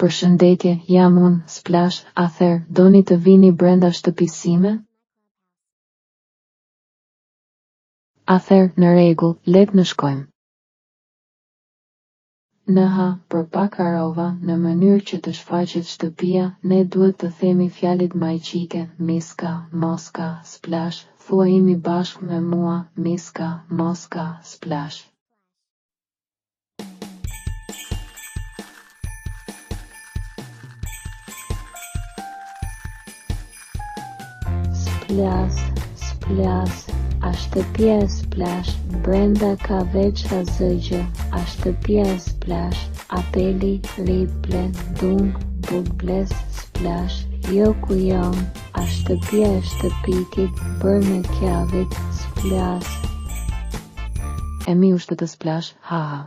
Përshëndetje, jam unë, Splash, ather, doni të vini brenda shtëpisime? Ather, në rregull, let në shkojmë. Nëha, për pak harova, në mënyrë që të shfaqet shtëpia, ne duhet të themi fjalit magjike, Miska, Moska, Splash, thuajini bashkë me mua, Miska, Moska, Splash. Splas, splas, a shtëpia e Splash, brenda ka veç azëgjë, a shtëpia e Splash, apeli, riple, dung, bugbles, Splash, jo ku jam, a shtëpia e shtëpitit, bër me kjavit, Splas. E mi ushtë të Splash, haha.